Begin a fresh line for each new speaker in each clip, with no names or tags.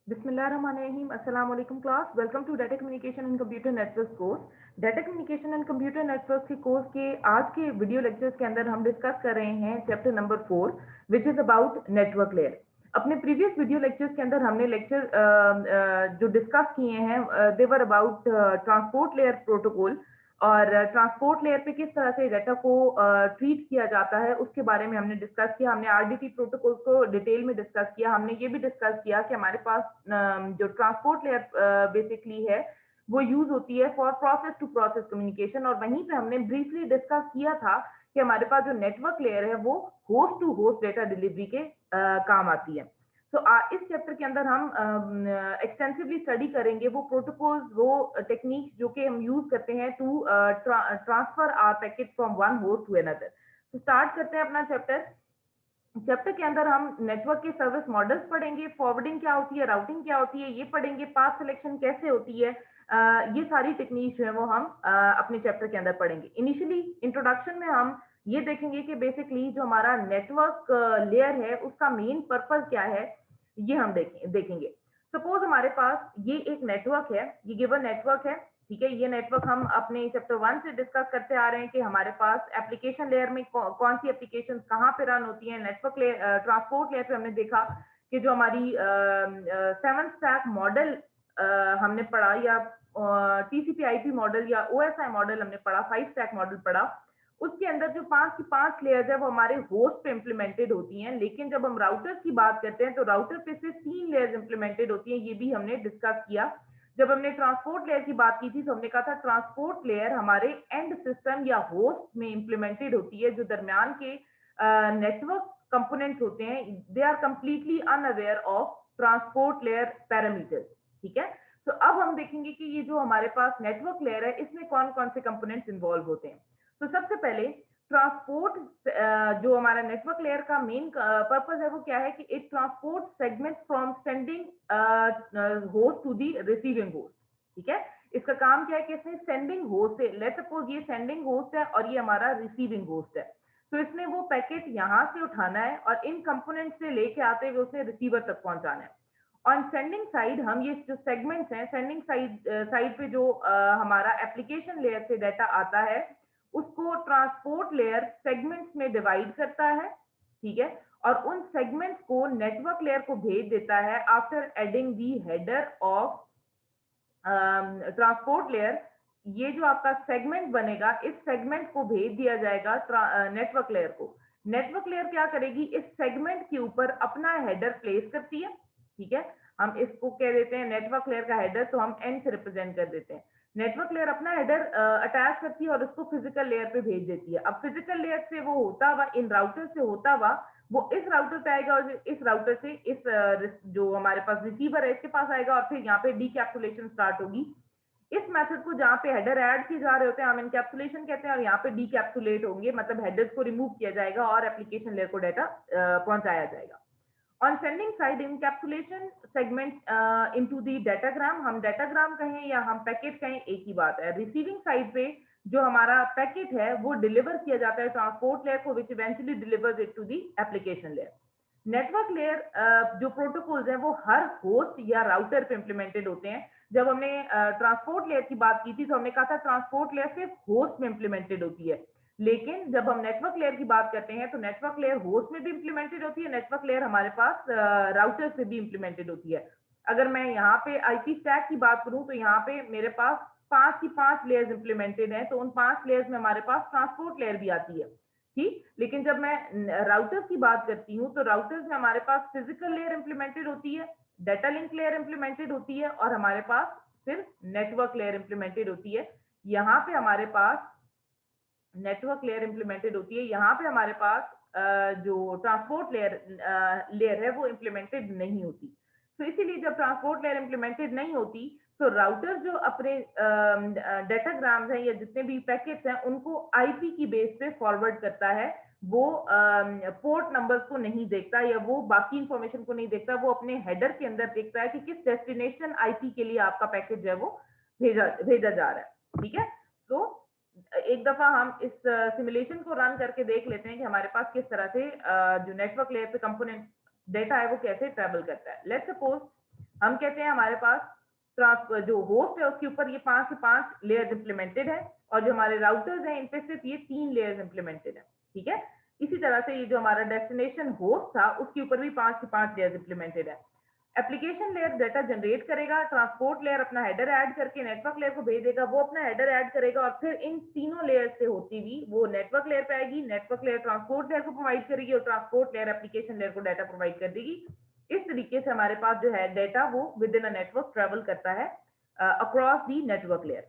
बिस्मिल्लाहिर्रहमानिर्रहीम अस्सलाम वालेकुम class welcome to data communication and computer network course. Data communication and computer network के course के आज के वीडियो लेक्चर्स के अंदर हम डिस्कस कर रहे हैं chapter number 4 which is about network layer. अपने प्रीवियस वीडियो लेक्चर्स के अंदर हमने लेक्चर जो डिस्कस किए हैं देवर अबाउट ट्रांसपोर्ट लेयर प्रोटोकॉल और ट्रांसपोर्ट लेयर पे किस तरह से डाटा को ट्रीट किया जाता है उसके बारे में हमने डिस्कस किया। हमने आरडीटी प्रोटोकॉल को डिटेल में डिस्कस किया। हमने ये भी डिस्कस किया कि हमारे पास जो ट्रांसपोर्ट लेयर बेसिकली है वो यूज होती है for process to process communication, और वहीं पे हमने ब्रीफली डिस्कस किया था कि हमारे पास जो नेटवर्क लेयर है वो host to host data delivery के काम आती है। तो इस चैप्टर के अंदर हम एक्सटेंसिवली स्टडी करेंगे वो प्रोटोकॉल्स, वो टेक्निक्स जो कि हम यूज करते हैं to transfer our packet from one host to another. तो स्टार्ट करते हैं अपना चैप्टर। चैप्टर के अंदर हम नेटवर्क के सर्विस मॉडल्स पढ़ेंगे, फॉरवर्डिंग क्या होती है, राउटिंग क्या होती है, ये पढ़ेंगे, पाथ सिलेक्शन कैसे होती है। ये सारी टेक्निक्स जो है वो हम अपने चैप्टर के अंदर पढ़ेंगे। इनिशियली इंट्रोडक्शन में हम ये देखेंगे कि बेसिकली जो हमारा नेटवर्क लेयर है उसका मेन पर्पस क्या है, ये हम देखेंगे। सपोज हमारे पास ये एक नेटवर्क है, ये गिवन नेटवर्क है, ठीक है। ये नेटवर्क हम अपने चैप्टर 1 से डिस्कस करते आ रहे हैं कि हमारे पास एप्लीकेशन लेयर में कौन सी एप्लीकेशन कहाँ पे रन होती है। नेटवर्क लेयर ट्रांसपोर्ट लेयर पे हमने देखा कि जो हमारी 7 स्टैक मॉडल हमने पढ़ा, या टीसीपी आईपी मॉडल या ओएसआई मॉडल हमने पढ़ा, 5 स्टैक मॉडल पढ़ा। उसके अंदर जो 5 की 5 लेयर्स है वो हमारे होस्ट पे इम्प्लीमेंटेड होती हैं। लेकिन जब हम राउटर्स की बात करते हैं तो राउटर पे सिर्फ 3 लेयर्स इम्प्लीमेंटेड होती हैं। ये भी हमने डिस्कस किया। जब हमने ट्रांसपोर्ट लेयर की बात की थी तो हमने कहा था ट्रांसपोर्ट लेयर हमारे एंड सिस्टम या होस्ट में इम्प्लीमेंटेड होती है। जो दरमियान के नेटवर्क कंपोनेंट्स होते हैं they are completely unaware of transport layer parameters, ठीक है। तो अब हम देखेंगे कि ये जो हमारे पास नेटवर्क लेयर है इसमें कौन कौन से कंपोनेंट्स इन्वॉल्व होते हैं। तो सबसे पहले ट्रांसपोर्ट जो हमारा नेटवर्क लेयर का मेन पर्पस है वो क्या है कि it transport segment from sending host to the receiving host, ठीक है। इसका काम क्या है कि इसने सेंडिंग होस्ट से, लेट्स सपोज ये सेंडिंग होस्ट है और ये हमारा रिसीविंग होस्ट है, तो इसने वो पैकेट यहाँ से उठाना है और इन कंपोनेंट से लेके आते हुए उसे रिसीवर तक पहुंचाना है। ऑन सेंडिंग साइड हम ये जो सेगमेंट्स हैं, सेंडिंग साइड पे जो हमारा एप्लीकेशन लेयर से डाटा आता है उसको ट्रांसपोर्ट लेयर सेगमेंट्स में डिवाइड करता है, ठीक है, और उन सेगमेंट्स को नेटवर्क लेयर को भेज देता है after adding the header of transport layer. ये जो आपका सेगमेंट बनेगा इस सेगमेंट को भेज दिया जाएगा नेटवर्क लेयर को। नेटवर्क लेयर क्या करेगी, इस सेगमेंट के ऊपर अपना हेडर प्लेस करती है, ठीक है। हम इसको कह देते हैं नेटवर्क लेयर का हेडर, तो हम एन से रिप्रेजेंट कर देते हैं। नेटवर्क लेयर अपना हेडर अटैच करती है और उसको फिजिकल लेयर पे भेज देती है। अब फिजिकल लेयर से वो होता हुआ इन राउटर से होता हुआ वो इस राउटर पे आएगा और इस राउटर से इस जो हमारे पास रिसीवर है इसके पास आएगा और फिर यहाँ पे डीकैप्सुलेशन स्टार्ट होगी। इस मेथड को जहाँ पे हेडर ऐड किए जा रहे होते हैं हम इनकैप्सुलेशन कहते हैं, और यहाँ पे डीकैप्सुलेट होंगे, मतलब हेडर्स को रिमूव किया जाएगा और एप्लीकेशन लेयर को डाटा पहुंचाया जाएगा। On sending side encapsulation segment into the datagram, हम डाटाग्राम कहें या हम पैकेट कहें एक ही बात है। रिसीविंग साइड पे जो हमारा पैकेट है वो डिलीवर किया जाता है ट्रांसपोर्ट लेयर को, which eventually delivers it to the application layer. Network layer जो प्रोटोकॉल्स हैं वो हर होस्ट या राउटर पे इम्प्लीमेंटेड होते हैं। जब हमने ट्रांसपोर्ट लेयर की बात की थी तो हमने कहा था ट्रांसपोर्ट लेयर सिर्फ होस्ट में इम्प्लीमेंटेड होती है। लेकिन जब हम नेटवर्क लेयर की बात करते हैं तो नेटवर्क लेयर होस्ट में भी इम्प्लीमेंटेड होती है, नेटवर्क लेयर हमारे पास राउटर से भी इम्प्लीमेंटेड होती है। अगर मैं यहाँ पे आईपी स्टैक की बात करूं तो यहाँ पे मेरे पास 5 की 5 लेयर्स इम्प्लीमेंटेड है, तो उन 5 लेयर्स में हमारे पास ट्रांसपोर्ट लेयर भी आती है, ठीक। लेकिन जब मैं राउटर्स की बात करती हूँ तो राउटर्स में हमारे पास फिजिकल लेयर इम्प्लीमेंटेड होती है, डाटा लिंक लेयर इम्प्लीमेंटेड होती है और हमारे पास सिर्फ नेटवर्क लेयर इम्प्लीमेंटेड होती है। यहाँ पे हमारे पास नेटवर्क लेयर इम्प्लीमेंटेड होती है, यहाँ पे हमारे पास जो ट्रांसपोर्ट लेयर है वो इम्प्लीमेंटेड नहीं होती। तो इसीलिए जब ट्रांसपोर्ट लेयर इम्प्लीमेंटेड नहीं होती तो राउटर जो अपने डेटाग्राम्स हैं या जितने भी पैकेट्स हैं उनको आईपी की बेस पे फॉरवर्ड करता है। वो पोर्ट नंबर्स को नहीं देखता या वो बाकी इंफॉर्मेशन को नहीं देखता, वो अपने हेडर के अंदर देखता है कि किस डेस्टिनेशन आईपी के लिए आपका पैकेट जो है वो भेजा जा रहा है, ठीक है। तो एक दफा हम इस सिमुलेशन को रन करके देख लेते हैं कि हमारे पास किस तरह से जो नेटवर्क लेयर पे कंपोनेंट डेटा है वो कैसे ट्रेवल करता है। लेट्स सपोज हम कहते हैं हमारे पास जो होस्ट है उसके ऊपर ये 5 से 5 लेयर्स इंप्लीमेंटेड है, और जो हमारे राउटर्स हैं इन पे सिर्फ ये 3 लेयर्स इंप्लीमेंटेड है। ठीक है, इसी तरह से ये जो हमारा डेस्टिनेशन होस्ट था उसके ऊपर भी 5 से 5 लेयर्स इंप्लीमेंटेड है। एप्लीकेशन लेयर डाटा जनरेट करेगा, ट्रांसपोर्ट लेयर अपना हेडर ऐड करके नेटवर्क लेयर को भेजेगा, वो अपना हेडर ऐड करेगा और फिर इन तीनों लेयर से होती हुई वो नेटवर्क लेयर पे आएगी, नेटवर्क लेयर ट्रांसपोर्ट लेयर को प्रोवाइड करेगी और ट्रांसपोर्ट लेयर एप्लीकेशन लेयर को डाटा प्रोवाइड कर देगी। इस तरीके से हमारे पास जो है डाटा वो with in a network travel करता है अक्रॉस दी नेटवर्क लेयर।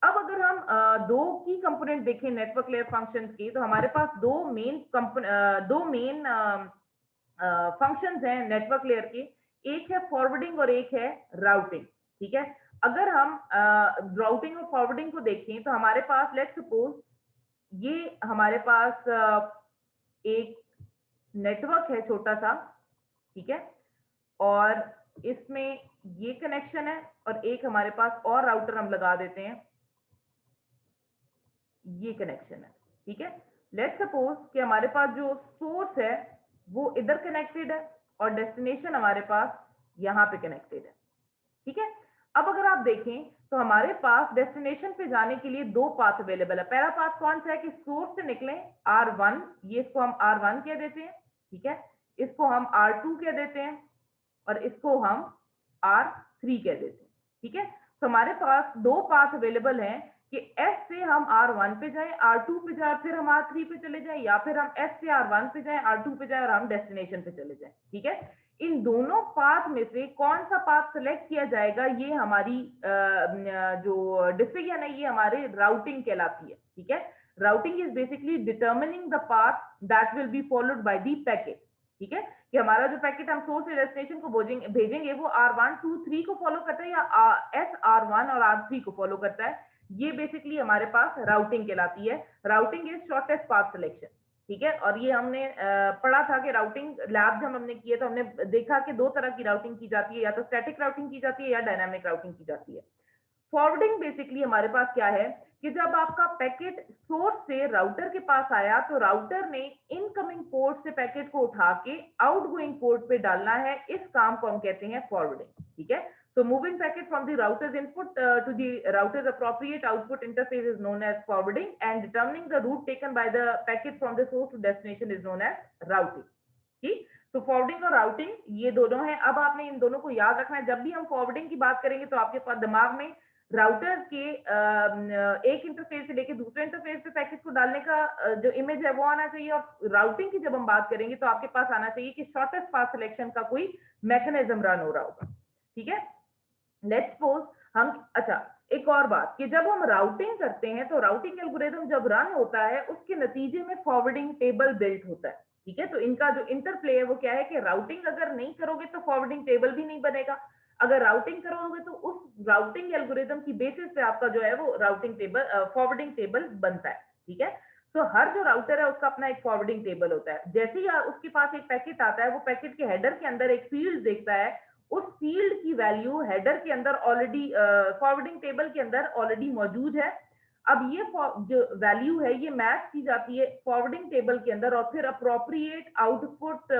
अब अगर हम दो की कंपोनेंट देखें नेटवर्क लेयर फंक्शंस की, तो हमारे पास दो मेन फंक्शंस हैं नेटवर्क लेयर के। एक है फॉरवर्डिंग और एक है राउटिंग। ठीक है, अगर हम राउटिंग और फॉरवर्डिंग को देखें तो हमारे पास लेट्स सपोज ये हमारे पास एक नेटवर्क है छोटा सा, ठीक है, और इसमें ये कनेक्शन है और एक हमारे पास और राउटर हम लगा देते हैं, ये कनेक्शन है। ठीक है, लेट्स सपोज कि हमारे पास जो सोर्स है वो इधर कनेक्टेड है और डेस्टिनेशन हमारे पास यहाँ पे कनेक्टेड है। ठीक है, अब अगर आप देखें तो हमारे पास डेस्टिनेशन पे जाने के लिए दो पाथ अवेलेबल है। पहला पाथ कौन सा है कि सोर्स से निकले R1, ये इसको हम R1 कह देते हैं। ठीक है, इसको हम R2 कह देते हैं और इसको हम R3 कह देते हैं। ठीक है, तो हमारे पास दो पाथ अवेलेबल हैं कि S से हम R1 पे जाएं, R2 पे जाएं, फिर हम R3 पे चले जाएं, या फिर हम S से R1 पे जाएं, R2 पे जाएं और हम डेस्टिनेशन पे चले जाएं। ठीक है, इन दोनों पाथ में से कौन सा पाथ सेलेक्ट किया जाएगा, ये हमारी जो डिसीजन है ये हमारे राउटिंग कहलाती है। ठीक है, routing is basically determining the path that will be followed by the packet. ठीक है, कि हमारा जो पैकेट हम सोर्स से डेस्टिनेशन को भेजेंगे वो R1, 2, 3 को फॉलो करता है या S, R1 और R3 को फॉलो करता है। ये बेसिकली हमारे पास राउटिंग कहलाती है। Routing is shortest path selection. ठीक है, और ये हमने पढ़ा था कि राउटिंग लैब जब हमने किया तो हमने देखा कि दो तरह की राउटिंग की जाती है, या तो स्टैटिक राउटिंग की जाती है या डायनामिक राउटिंग की जाती है। फॉरवर्डिंग बेसिकली हमारे पास क्या है कि जब आपका पैकेट सोर्स से राउटर के पास आया तो राउटर ने इनकमिंग पोर्ट से पैकेट को उठा के आउटगोइंग पोर्ट पे डालना है, इस काम को हम कहते हैं फॉरवर्डिंग। ठीक है, so moving packet from the router's input to the router's appropriate output interface is known as forwarding, and determining the route taken by the packet from the source to destination is known as routing. ठीक, तो forwarding और routing ये दोनों हैं। अब आपने इन दोनों को याद रखना है। जब भी हम फॉरवर्डिंग की बात करेंगे तो आपके पास दिमाग में राउटर के एक इंटरफेस से लेके दूसरे इंटरफेस पे पैकेट को डालने का जो इमेज है वो आना चाहिए, और राउटिंग की जब हम बात करेंगे तो आपके पास आना चाहिए कि शॉर्टेस्ट पाथ सिलेक्शन का कोई मैकेनिज्म रन हो रहा होगा। ठीक है, लेट्स सपोज हम, अच्छा एक और बात कि जब हम राउटिंग करते हैं तो राउटिंग एल्गोरिथम जब रन होता है उसके नतीजे में फॉरवर्डिंग टेबल बिल्ट होता है। ठीक है, तो इनका जो इंटरप्ले है वो क्या है कि राउटिंग अगर नहीं करोगे तो फॉरवर्डिंग टेबल भी नहीं बनेगा, अगर राउटिंग करोगे तो उस राउटिंग एल्गोरिथम की बेसिस पे आपका जो है वो राउटिंग टेबल फॉरवर्डिंग टेबल बनता है। ठीक है, तो हर जो राउटर है उसका अपना एक फॉरवर्डिंग टेबल होता है। जैसे ही उसके पास एक पैकेट आता है वो पैकेट के हेडर के अंदर एक फील्ड देखता है, उस फील्ड की वैल्यू हेडर के अंदर ऑलरेडी फॉरवर्डिंग टेबल के अंदर ऑलरेडी मौजूद है। अब ये जो वैल्यू है ये मैच की जाती है फॉरवर्डिंग टेबल के अंदर और फिर अप्रोप्रिएट आउटपुट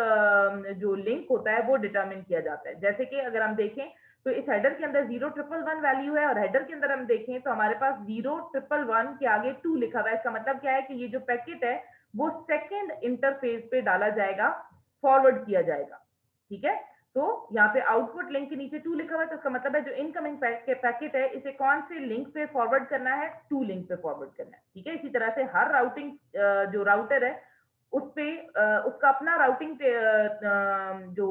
जो लिंक होता है वो डिटरमिन किया जाता है। जैसे कि अगर हम देखें तो इस हेडर के अंदर 0111 वैल्यू है और हेडर के अंदर हम देखें तो हमारे पास 0111 के आगे 2 लिखा हुआ है। इसका मतलब क्या है कि ये जो पैकेट है वो सेकेंड इंटरफेस पे डाला जाएगा, फॉरवर्ड किया जाएगा। ठीक है, तो यहाँ पे आउटपुट लिंक के नीचे 2 लिखा हुआ है, तो इसका मतलब है जो इनकमिंग पैकेट है इसे कौन से लिंक पे फॉरवर्ड करना है, 2 लिंक पे फॉरवर्ड करना है। ठीक है, इसी तरह से हर राउटिंग जो राउटर है उस पे उसका अपना राउटिंग जो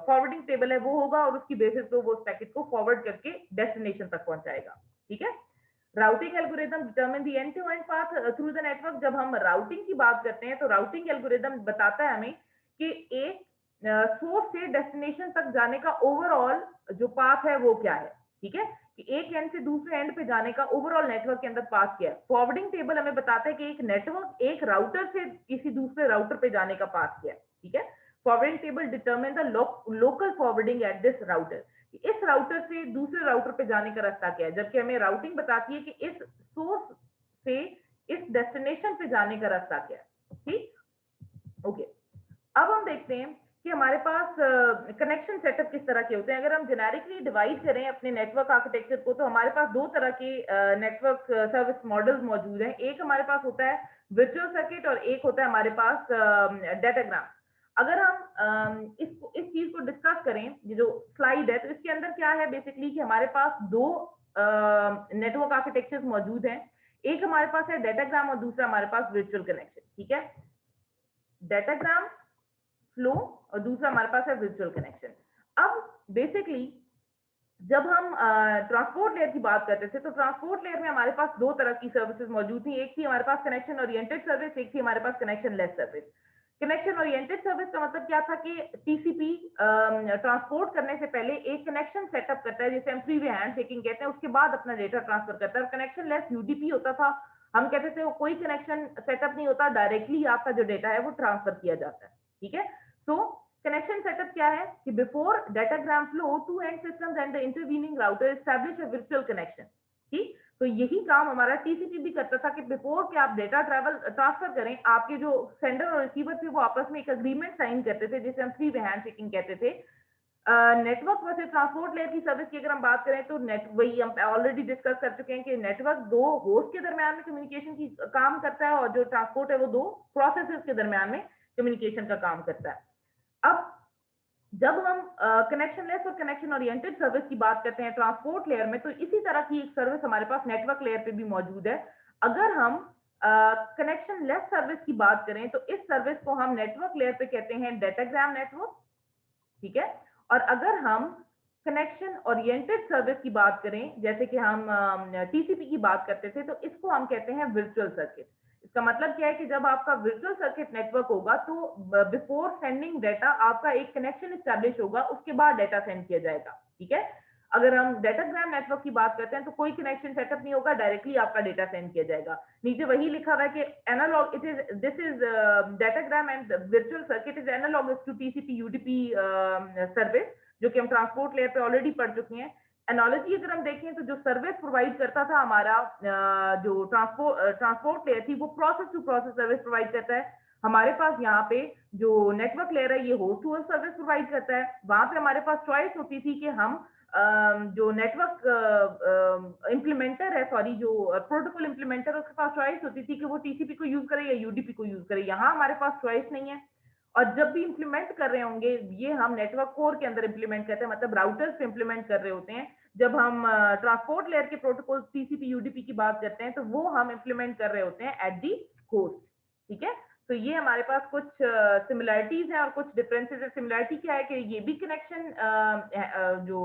फॉरवर्डिंग टेबल है वो होगा और उसकी बेसिस पे वो उस पैकेट को फॉरवर्ड करके डेस्टिनेशन तक पहुंचाएगा। ठीक है, routing algorithm determine the end to end path through the network. जब हम राउटिंग की बात करते हैं तो राउटिंग एल्गोरिथम बताता है हमें कि एक सोर्स से डेस्टिनेशन तक जाने का ओवरऑल जो पाथ है वो क्या है। ठीक है, कि एक एंड से दूसरे एंड पे जाने का ओवरऑल नेटवर्क के अंदर पाथ क्या है। फॉरवर्डिंग टेबल हमें बताता है कि एक नेटवर्क एक राउटर से किसी दूसरे राउटर पे जाने का पाथ क्या है। ठीक है, forwarding table determine the local forwarding at this router, इस राउटर से दूसरे राउटर पे जाने का रास्ता क्या है, जबकि हमें राउटिंग बताती है कि इस सोर्स से इस डेस्टिनेशन पे जाने का रास्ता क्या है। ठीक, ओके, अब हम देखते हैं कि हमारे पास कनेक्शन सेटअप किस तरह के होते हैं। अगर हम जेनेरिकली डिवाइड करें अपने नेटवर्क आर्किटेक्चर को, तो हमारे पास दो तरह के नेटवर्क सर्विस मॉडल्स मौजूद हैं। एक हमारे पास होता है वर्चुअल सर्किट और एक होता है हमारे पास डाटाग्राम। अगर हम इस चीज को डिस्कस करें, ये जो स्लाइड है, तो इसके अंदर क्या है बेसिकली कि हमारे पास दो नेटवर्क आर्किटेक्चर्स मौजूद हैं। एक हमारे पास है डाटाग्राम और दूसरा हमारे पास वर्चुअल कनेक्शन। ठीक है, डाटाग्राम फ्लो और दूसरा हमारे पास है वर्चुअल कनेक्शन। अब बेसिकली जब हम ट्रांसपोर्ट लेयर की बात करते थे, तो ट्रांसपोर्ट लेयर में हमारे पास दो तरह की सर्विसेज मौजूद थी। एक थी हमारे पास कनेक्शन ओरिएंटेड सर्विस, एक थी हमारे पास connectionless service. Connection oriented service का मतलब क्या था कि टीसीपी ट्रांसपोर्ट करने से पहले एक कनेक्शन सेटअप करता है, जिसे हम थ्री वे हैंड शेकिंग कहते हैं, उसके बाद अपना डेटा ट्रांसफर करता है। और कनेक्शन लेस यूडीपी होता था, हम कहते थे वो कोई कनेक्शन सेटअप नहीं होता, डायरेक्टली आपका जो डेटा है वो ट्रांसफर किया जाता है। ठीक है, तो कनेक्शन सेटअप क्या है कि before datagram flow to end systems and the intervening router establish a virtual connection. ठीक, तो यही काम हमारा टीसीपी भी करता था कि बिफोर कि आप डेटा ट्रांसफर करें, आपके जो सेंडर और रिसीवर थे वो आपस में एक अग्रीमेंट साइन करते थे, जिसे हम थ्री वे हैंड शेकिंग कहते थे। नेटवर्क वर्सेस ट्रांसपोर्ट लेयर की सर्विस की अगर हम बात करें, तो वही हम ऑलरेडी डिस्कस कर चुके हैं कि नेटवर्क दो होस्ट के दरमियान में कम्युनिकेशन की काम करता है, और जो ट्रांसपोर्ट है वो दो प्रोसेसेस के दरमियान में कम्युनिकेशन का काम करता है। अब जब हम कनेक्शन लेस और कनेक्शन ओरिएंटेड सर्विस की बात करते हैं ट्रांसपोर्ट लेयर में, तो इसी तरह की एक सर्विस हमारे पास नेटवर्क लेयर पे भी मौजूद है। अगर हम कनेक्शन लेस सर्विस की बात करें, तो इस सर्विस को हम नेटवर्क लेयर पे कहते हैं डाटाग्राम नेटवर्क। ठीक है, और अगर हम कनेक्शन ओरिएंटेड सर्विस की बात करें, जैसे कि हम टीसीपी की बात करते थे, तो इसको हम कहते हैं वर्चुअल सर्किट। इसका मतलब क्या है कि जब आपका वर्चुअल सर्किट नेटवर्क होगा, तो बिफोर सेंडिंग डाटा आपका एक कनेक्शन स्टैब्लिश होगा, उसके बाद डाटा सेंड किया जाएगा। ठीक है, अगर हम डाटाग्राम नेटवर्क की बात करते हैं, तो कोई कनेक्शन सेटअप नहीं होगा, डायरेक्टली आपका डेटा सेंड किया जाएगा। नीचे वही लिखा हुआ है कि analog it is this is datagram and virtual circuit is analogous to TCP UDP service, जो कि हम ट्रांसपोर्ट लेयर पे ऑलरेडी पढ़ चुके हैं। एनालॉजी अगर हम देखें, तो जो सर्विस प्रोवाइड करता था हमारा जो ट्रांसपोर्ट लेयर थी, वो process to process service provide करता है। हमारे पास यहाँ पे जो नेटवर्क लेयर है, ये host to host service provide करता है। वहां पे हमारे पास चॉइस होती थी कि हम जो नेटवर्क इम्प्लीमेंटर है, सॉरी जो प्रोटोकॉल इम्प्लीमेंटर, उसके पास चॉइस होती थी कि वो टीसीपी को यूज करे या यूडीपी को यूज करे। यहाँ हमारे पास चॉइस नहीं है, और जब भी इंप्लीमेंट कर रहे होंगे, ये हम नेटवर्क कोर के अंदर इंप्लीमेंट करते हैं, मतलब राउटर्स पे इंप्लीमेंट कर रहे होते हैं। जब हम ट्रांसपोर्ट लेयर के प्रोटोकॉल टीसीपी यूडीपी की बात करते हैं, तो वो हम इंप्लीमेंट कर रहे होते हैं एट दी होस्ट। ठीक है, तो ये हमारे पास कुछ सिमिलरिटीज हैं और कुछ डिफरेंसेस है। सिमिलरिटी क्या है कि ये भी कनेक्शन जो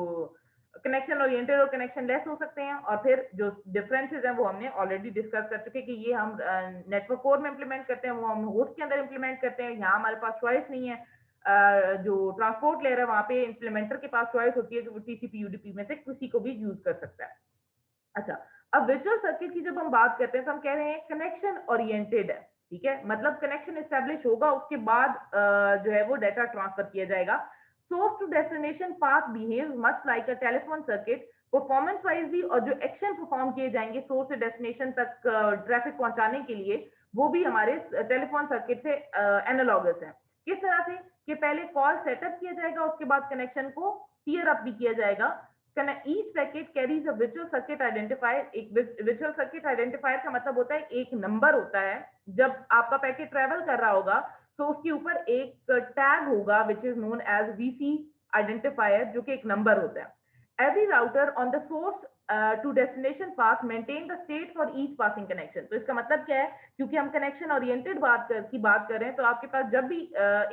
कनेक्शन ओरिएंटेड और कनेक्शन लेस हो सकते हैं, और फिर जो डिफरेंसेस हैं वो हमने ऑलरेडी डिस्कस कर चुके हैं कि ये हम नेटवर्क कोर में इंप्लीमेंट करते हैं, वो हम होस्ट के अंदर इंप्लीमेंट करते हैं। यहाँ हमारे पास चॉइस नहीं है। जो ट्रांसपोर्ट लेयर है, वहां पे इंप्लीमेंटर के पास चॉइस होती है कि वो टीसीपी यूडीपी में से किसी को भी यूज कर सकता है। अच्छा, अब वर्चुअल सर्किट की जब हम बात करते हैं, तो हम कह रहे हैं कनेक्शन ओरिएंटेड है। ठीक है, मतलब कनेक्शन एस्टैब्लिश होगा, उसके बाद जो है वो डाटा ट्रांसफर किया जाएगा। Source to destination path behave much like a telephone circuit. Performance wise भी, और जो एक्शन परफॉर्म किए जाएंगे सोर्स से डेस्टिनेशन तक ट्रैफिक पहुंचाने के लिए, वो भी हमारे टेलीफोन सर्किट से एनालॉगस है। किस तरह से कि पहले कॉल सेटअप किया जाएगा, उसके बाद कनेक्शन को टीयर अप भी किया जाएगा। Each packet carries a virtual circuit identifier. एक वर्चुअल सर्किट आइडेंटिफायर का मतलब होता है एक नंबर होता है। जब आपका पैकेट ट्रेवल कर रहा होगा, तो उसके ऊपर एक टैग होगा which is known as VC identifier, जो कि एक नंबर होता है। Every router on the source to destination path maintain the state for each passing connection. तो इसका मतलब क्या है, क्योंकि हम कनेक्शन ओरिएंटेड बात कर रहे हैं, तो आपके पास जब भी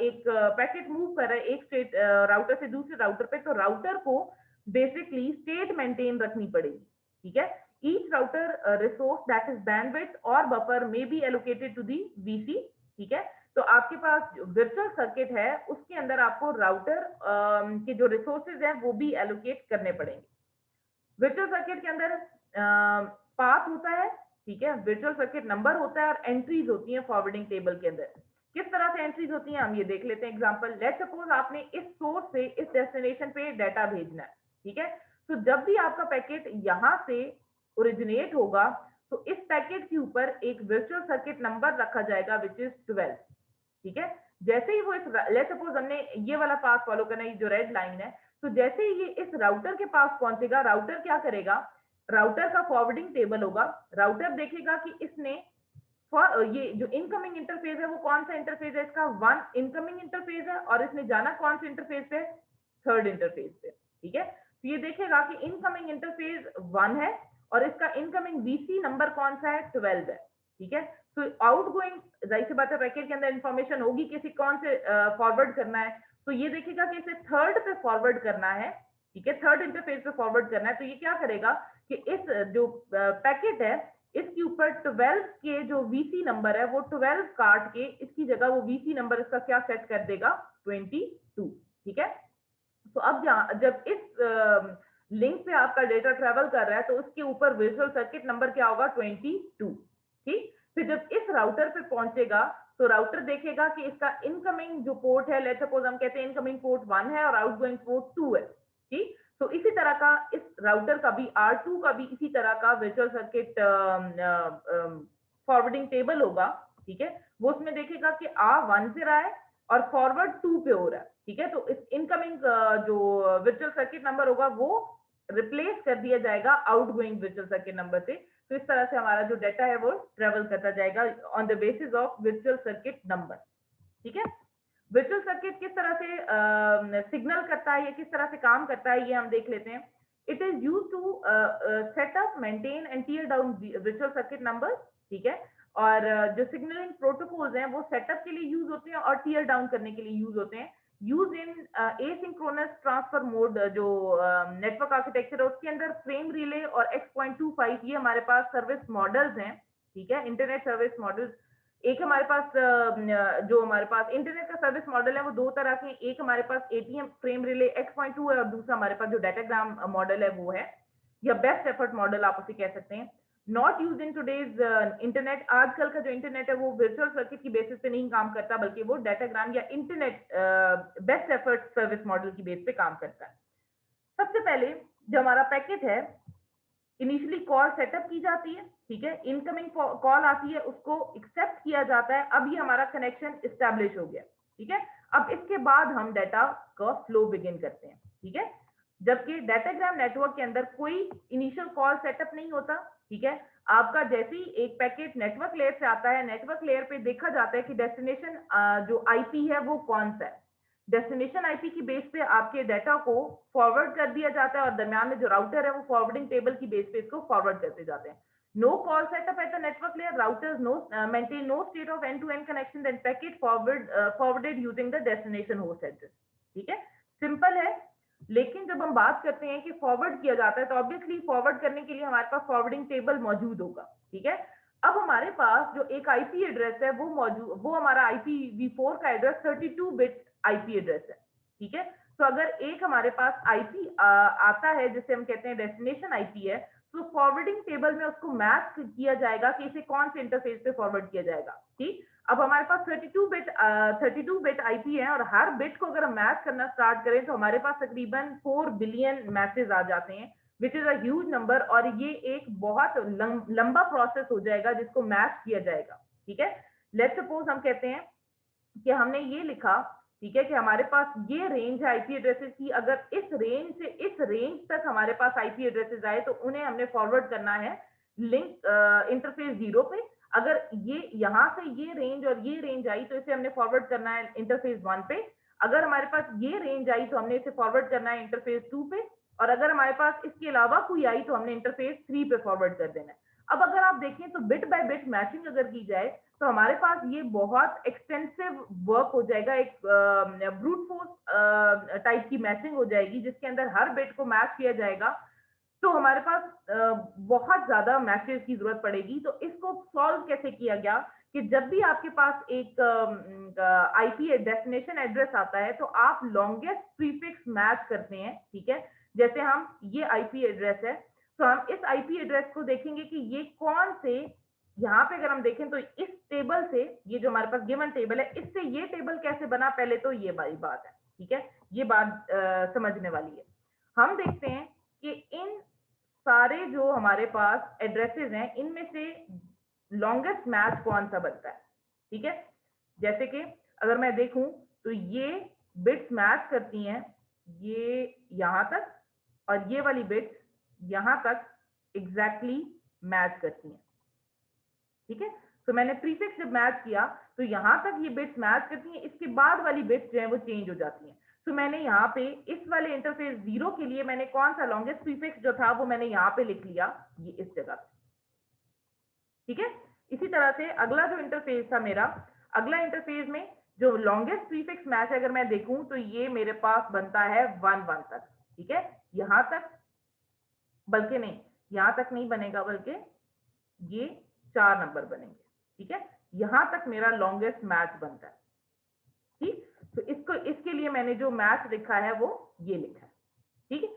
एक पैकेट मूव कर रहा है एक स्टेट राउटर से दूसरे राउटर पे, तो राउटर को बेसिकली स्टेट मेंटेन रखनी पड़ेगी। ठीक है, each router resource that is bandwidth और buffer may be allocated to the VC. ठीक है, तो आपके पास वर्चुअल सर्किट है, उसके अंदर आपको राउटर के जो रिसोर्सेज हैं वो भी एलोकेट करने पड़ेंगे। वर्चुअल सर्किट के अंदर पाथ होता है, ठीक है, वर्चुअल सर्किट नंबर होता है, और एंट्रीज होती हैं फॉरवर्डिंग टेबल के अंदर। किस तरह से एंट्रीज होती हैं हम ये देख लेते हैं एग्जांपल। लेट्स सपोज आपने इस सोर्स से इस डेस्टिनेशन पे डाटा भेजना है। ठीक है, तो जब भी आपका पैकेट यहां से ओरिजिनेट होगा, तो इस पैकेट के ऊपर एक वर्चुअल सर्किट नंबर रखा जाएगा विच इज 12। ठीक है, जैसे ही वो इस लेट्स सपोज हमने ये वाला पाथ फॉलो करना है, जो रेड लाइन है, तो जैसे ही ये इस राउटर के पास पहुंचेगा, राउटर क्या करेगा, राउटर का फॉरवर्डिंग टेबल होगा, राउटर देखेगा कि इसने ये जो इनकमिंग इंटरफेस है वो कौन सा इंटरफेस है, इसका वन इनकमिंग इंटरफेस है, और इसने जाना कौन से इंटरफेस पे, थर्ड इंटरफेस पे, ठीक है। तो ये देखेगा कि इनकमिंग इंटरफेस 1 है और इसका इनकमिंग वीसी नंबर कौन सा है, 12 है, ठीक है। तो आउटगोइंग, जाहिर सी बात है पैकेट के अंदर इंफॉर्मेशन होगी किसी कौन से फॉरवर्ड करना है, तो ये देखेगा कि इसे थर्ड पे फॉरवर्ड करना है, ठीक है, थर्ड इंटरफेस पे फॉरवर्ड करना है। तो ये क्या करेगा कि इस जो पैकेट है इसके ऊपर 12 के जो वीसी नंबर है वो 12 काट के इसकी जगह वो वीसी नंबर इसका क्या सेट कर देगा, 22, ठीक है। तो अब जब इस लिंक पे आपका डेटा ट्रेवल कर रहा है तो उसके ऊपर विजुअल सर्किट नंबर क्या होगा, 22, ठीक। फिर जब इस राउटर पे पहुंचेगा तो राउटर देखेगा कि इसका इनकमिंग जो पोर्ट है, लेट्स सपोज हम कहते हैं इनकमिंग पोर्ट 1 है और आउटगोइंग पोर्ट 2 है, ठीक। तो इसी तरह का इस राउटर का भी, R2 का भी इसी तरह का वर्चुअल सर्किट फॉरवर्डिंग टेबल होगा, ठीक है। वो उसमें देखेगा कि A1 से रहा है और फॉरवर्ड 2 पे हो रहा है, ठीक है। तो इस इनकमिंग जो वर्चुअल सर्किट नंबर होगा वो रिप्लेस कर दिया जाएगा आउटगोइंग वर्चुअल सर्किट नंबर से। तो इस तरह से हमारा जो डाटा है वो ट्रेवल करता जाएगा on the basis of virtual circuit number, ठीक है। वर्चुअल सर्किट किस तरह से सिग्नल करता है या किस तरह से काम करता है ये हम देख लेते हैं। It is use to set up, maintain and tear down virtual circuit number, ठीक है। और जो सिग्नलिंग प्रोटोकॉल्स हैं वो सेटअप के लिए यूज होते हैं और टीयर डाउन करने के लिए यूज होते हैं। Use in asynchronous transfer mode, जो नेटवर्क आर्किटेक्चर है उसके अंदर फ्रेम रिले और X.25 ये हमारे पास सर्विस मॉडल्स हैं, ठीक है, इंटरनेट सर्विस मॉडल्स। एक हमारे पास जो हमारे पास इंटरनेट का सर्विस मॉडल है वो दो तरह के, एक हमारे पास एटीएम फ्रेम रिले X.2 है और दूसरा हमारे पास जो डाटाग्राम मॉडल है वो है, या बेस्ट एफर्ट मॉडल आप उसे कह सकते हैं। Not use in today's internet. आजकल का जो इंटरनेट है वो वर्चुअल सर्किट की बेसिस पे नहीं काम करता बल्कि वो डाटाग्राम या internet best effort service model की बेस पे काम करता है। सबसे पहले जो हमारा पैकेट है इनिशियली कॉल सेटअप की जाती है, ठीक है, इनकमिंग कॉल आती है उसको एक्सेप्ट किया जाता है, अब ये हमारा कनेक्शन एस्टेब्लिश हो गया, ठीक है। अब इसके बाद हम डाटा का फ्लो बिगिन करते हैं, ठीक है। जबकि डाटाग्राम नेटवर्क के अंदर कोई इनिशियल कॉल सेटअप नहीं होता, ठीक है। आपका जैसे ही एक पैकेट नेटवर्क लेयर से आता है, नेटवर्क लेयर पे देखा जाता है कि डेस्टिनेशन जो आईपी है वो कौन सा है। डेस्टिनेशन आईपी की बेस पे आपके डाटा को फॉरवर्ड कर दिया जाता है और दरमियान में जो राउटर है वो फॉरवर्डिंग टेबल की बेस पे इसको फॉरवर्ड करते जाते हैं। No call setup at the network layer, routers no maintain no state of end to end connection, then packet forwarded using the destination host address, ठीक है, सिंपल है। लेकिन जब हम बात करते हैं कि फॉरवर्ड किया जाता है तो ऑब्वियसली फॉरवर्ड करने के लिए हमारे पास फॉरवर्डिंग टेबल मौजूद होगा, ठीक है। अब हमारे पास जो एक आईपी एड्रेस है वो मौजूद, वो हमारा IPv4 का एड्रेस 32 बिट आईपी एड्रेस है, ठीक है। तो अगर एक हमारे पास आईपी आता है जिसे हम कहते हैं डेस्टिनेशन आईपी है, तो फॉरवर्डिंग टेबल में उसको मैच किया जाएगा कि इसे कौन से इंटरफेस पे फॉरवर्ड किया जाएगा, ठीक। अब हमारे पास 32 बिट आईपी है और हर बिट को अगर हम मैच करना स्टार्ट करें तो हमारे पास तकरीबन 4 बिलियन मैसेज आ जाते हैं, which is a huge number, और ये एक बहुत लंबा प्रोसेस हो जाएगा जिसको मैच किया जाएगा, ठीक है। लेट्स सपोज हम कहते हैं कि हमने ये लिखा, ठीक है, कि हमारे पास ये रेंज है आईपी एड्रेसेस की, अगर इस रेंज से इस रेंज तक हमारे पास आईपी एड्रेसेस आए तो उन्हें हमने फॉरवर्ड करना है लिंक इंटरफेस 0 पे। अगर ये यहाँ से ये रेंज और ये रेंज आई तो इसे हमने फॉरवर्ड करना है इंटरफेस 1 पे। अगर हमारे पास ये रेंज आई तो हमने इसे फॉरवर्ड करना है इंटरफेस 2 पे, और अगर हमारे पास इसके अलावा कोई आई तो हमने इंटरफेस 3 पे फॉरवर्ड कर देना है। अब अगर आप देखें तो बिट बाय बिट मैचिंग अगर की जाए तो हमारे पास ये बहुत एक्सटेंसिव वर्क हो जाएगा, एक ब्रूट फोर्स टाइप की मैचिंग हो जाएगी जिसके अंदर हर बिट को मैच किया जाएगा। तो हमारे पास बहुत ज्यादा मैचेस की जरूरत पड़ेगी। तो इसको सॉल्व कैसे किया गया कि जब भी आपके पास एक आईपी डेस्टिनेशन एड्रेस आता है तो आप लॉन्गेस्ट प्रीफिक्स मैच करते हैं, ठीक है। जैसे हम ये आईपी एड्रेस है तो हम इस आईपी एड्रेस को देखेंगे कि ये कौन से, यहाँ पे अगर हम देखें तो इस टेबल से, ये जो हमारे पास गिवन टेबल है इससे ये टेबल कैसे बना, पहले तो ये बड़ी बात है, ठीक है, ये बात समझने वाली है। हम देखते हैं कि इन सारे जो हमारे पास एड्रेसेस हैं इनमें से लॉन्गेस्ट मैच कौन सा बनता है, ठीक है। जैसे कि अगर मैं देखूं तो ये बिट्स मैच करती हैं ये यहां तक, और ये वाली बिट्स यहां तक एग्जैक्टली मैच करती हैं। ठीक है, तो मैंने प्रीफिक्स जब मैच किया तो यहां तक ये बिट्स मैच करती हैं, इसके बाद वाली बिट्स जो है वो चेंज हो जाती हैं। तो मैंने यहाँ पे इस वाले इंटरफेस 0 के लिए मैंने कौन सा लॉन्गेस्ट प्रीफिक्स जो था वो मैंने यहाँ पे लिख लिया, ये इस जगह पे। ठीक है, इसी तरह से अगला जो इंटरफेस था मेरा, अगला इंटरफेस में जो लॉन्गेस्ट प्रीफिक्स मैच है अगर मैं देखूं तो ये मेरे पास बनता है 1 1 तक। ठीक है, यहां तक, बल्कि नहीं, यहां तक नहीं बनेगा, बल्कि ये 4 नंबर बनेंगे। ठीक है, यहां तक मेरा लॉन्गेस्ट मैच बनता है। ठीक, तो इसको, इसके लिए मैंने जो मैच लिखा है वो ये लिखा है। ठीक है,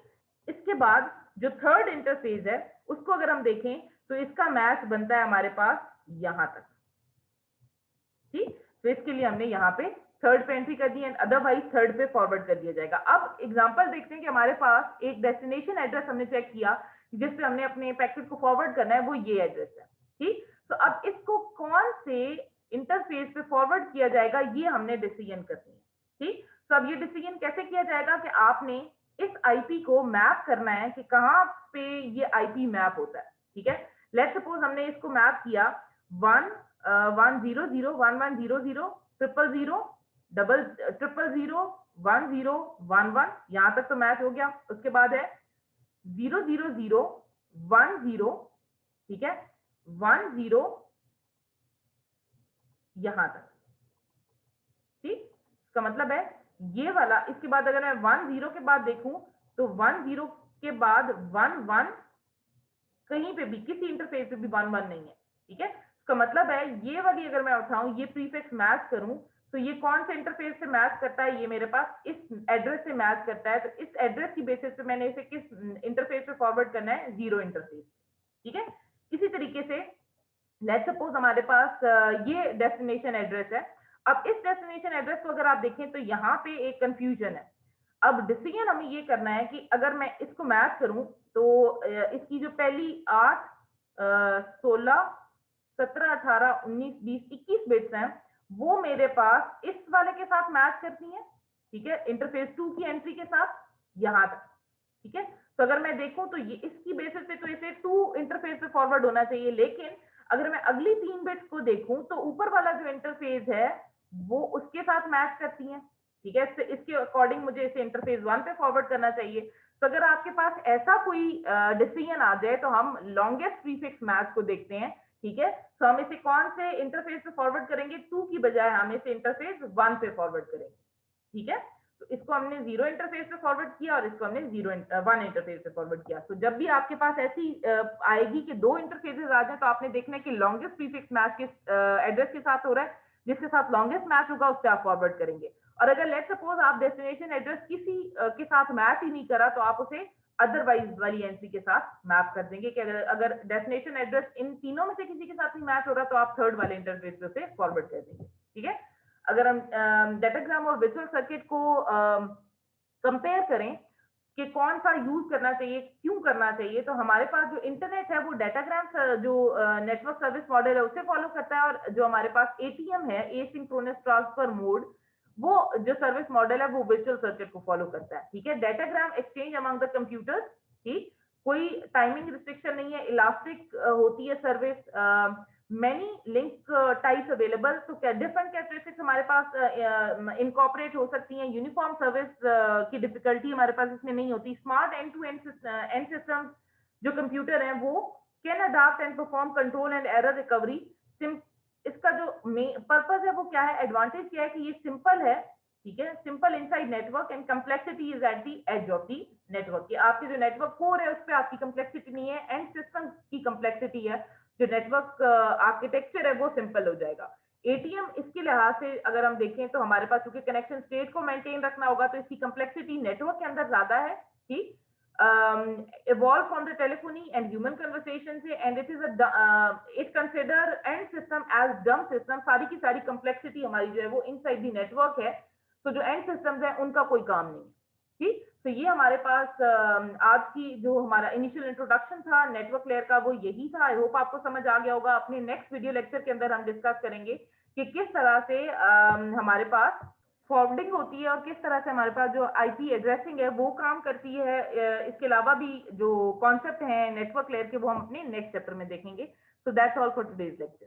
इसके बाद जो थर्ड इंटरफेस है उसको अगर हम देखें तो इसका मैच बनता है हमारे पास यहां तक। ठीक, तो इसके लिए हमने यहाँ पे थर्ड पे एंट्री कर दी एंड अदरवाइज थर्ड पे फॉरवर्ड कर दिया जाएगा। अब एग्जांपल देखते हैं कि हमारे पास एक डेस्टिनेशन एड्रेस हमने चेक किया जिस पे हमने अपने पैकेट को फॉरवर्ड करना है, वो ये एड्रेस है। ठीक, तो अब इसको कौन से इंटरफेस पे फॉरवर्ड किया जाएगा ये हमने डिसीजन करनी है। ठीक, तो अब ये डिसीजन कैसे किया जाएगा कि आपने इस आईपी को मैप करना है कि कहाँ पे ये आईपी मैप होता है। ठीक है, लेट्स सपोज हमने इसको मैप किया 1 1 0 0 1 1 0 0 0 डबल 0 0 0 1 0 1 1, यहां तक तो मैच हो गया। उसके बाद है 0 0 0 1 0, ठीक है, 1 0 यहां तक। ठीक, इसका मतलब है ये वाला, इसके बाद अगर मैं 1 0 के बाद देखूं तो 1 0 के बाद 1 1 कहीं पे भी किसी इंटरफेस पे भी 1 1 नहीं है। ठीक है, इसका मतलब है ये वाली अगर मैं उठाऊं, ये प्रीफिक्स मैच करूं तो ये कौन से इंटरफेस से मैच करता है, ये मेरे पास इस एड्रेस से मैच करता है। तो इस एड्रेस की बेसिस पे मैंने इसे किस इंटरफेस पे फॉरवर्ड करना है, 0 इंटरफेस। ठीक है, इसी तरीके से लेट्स सपोज हमारे पास ये डेस्टिनेशन एड्रेस है। अब इस डेस्टिनेशन एड्रेस को अगर आप देखें तो यहाँ पे एक कंफ्यूजन है। अब डिसीजन हमें ये करना है कि अगर मैं इसको मैच करूं तो इसकी जो पहली 8 16 17 18 19 20 21 बिट्स हैं वो मेरे पास इस वाले के साथ मैच करती हैं। ठीक है, इंटरफेस 2 की एंट्री के साथ यहां तक। ठीक है, तो अगर मैं देखूं तो ये इसकी बेसिस पे तो इसे 2 इंटरफेस पे फॉरवर्ड होना चाहिए, लेकिन अगर मैं अगली 3 बिट्स को देखूं तो ऊपर वाला जो इंटरफेस है वो उसके साथ मैच करती है। ठीक है, इसके अकॉर्डिंग मुझे इसे इंटरफेस 1 पे फॉरवर्ड करना चाहिए। तो अगर आपके पास ऐसा कोई डिसीजन आ जाए तो हम लॉन्गेस्ट प्रीफिक्स मैच को देखते हैं। ठीक है, तो हम इसे कौन से इंटरफेस पे फॉरवर्ड करेंगे, 2 की बजाय हम इसे इंटरफेस 1 पे फॉरवर्ड करेंगे। ठीक है, तो इसको हमने 0 इंटरफेस पे फॉरवर्ड किया और इसको हमने 1 इंटरफेस पे फॉरवर्ड किया। तो जब भी आपके पास ऐसी आएगी कि 2 इंटरफेसेस आ जाए तो आपने देखना है कि लॉन्गेस्ट प्रीफिक्स मैच किस एड्रेस के साथ हो रहा है, जिसके साथ लॉन्गेस्ट मैच होगा उससे आप फॉरवर्ड करेंगे। और अगर लेट्स सपोज आप डेस्टिनेशन एड्रेस किसी के साथ मैच ही नहीं करा तो आप उसे अदरवाइज वाली एंट्री के साथ मैप कर देंगे कि अगर डेस्टिनेशन एड्रेस इन तीनों में से किसी के साथ नहीं मैच हो रहा तो आप थर्ड वाले इंटरफेस पे उसे फॉरवर्ड कर देंगे। ठीक है, अगर हम डाटाग्राम और विजुअल सर्किट को कंपेयर करें कि कौन सा यूज करना चाहिए, क्यों करना चाहिए, तो हमारे पास जो इंटरनेट है वो डाटाग्राम जो नेटवर्क सर्विस मॉडल है उसे फॉलो करता है, और जो हमारे पास एटीएम है, एसिंक्रोनस ट्रांसफर मोड, वो जो सर्विस मॉडल है वो विजुअल सर्किट को फॉलो करता है। ठीक है, datagram exchange among the computers. ठीक, कोई टाइमिंग रिस्ट्रिक्शन नहीं है, इलास्टिक होती है service, many link types available, तो डिफरेंट कैरेक्टरिस्टिक्स हमारे पास इनकॉर्पोरेट हो सकती हैं। यूनिफॉर्म सर्विस की डिफिकल्टी हमारे पास इसमें नहीं होती। Smart end to end system जो कंप्यूटर हैं वो can adapt and perform control and error recovery. इसका जो पर्पज है वो क्या है, एडवांटेज क्या है कि ये सिंपल है। ठीक है, simple inside network and complexity is at the edge of the network. आपके जो नेटवर्क कोर है उस पर आपकी कम्प्लेक्सिटी नहीं है, एंड सिस्टम की कम्प्लेक्सिटी है, जो नेटवर्क आर्किटेक्चर है वो सिंपल हो जाएगा। एटीएम इसके लिहाज से अगर हम देखें तो हमारे पास चूंकि कनेक्शन स्टेट को मेंटेन रखना होगा तो इसकी कम्प्लेक्सिटी नेटवर्क के अंदर ज्यादा है। ठीक, evolved from the telephony and human conversation से, and it is it consider end system as dumb system। सारी की सारी कम्प्लेक्सिटी हमारी जो है वो इनसाइड दी नेटवर्क है, तो जो एंड सिस्टम्स है उनका कोई काम नहीं है। ठीक, तो ये हमारे पास आज की जो हमारा इनिशियल इंट्रोडक्शन था नेटवर्क लेयर का वो यही था। आई होप आपको समझ आ गया होगा। अपने नेक्स्ट वीडियो लेक्चर के अंदर हम डिस्कस करेंगे कि किस तरह से हमारे पास फॉरवर्डिंग होती है और किस तरह से हमारे पास जो आईपी एड्रेसिंग है वो काम करती है। इसके अलावा भी जो कॉन्सेप्ट हैं नेटवर्क लेयर के वो हम अपने नेक्स्ट चैप्टर में देखेंगे। So that's all for today's lecture.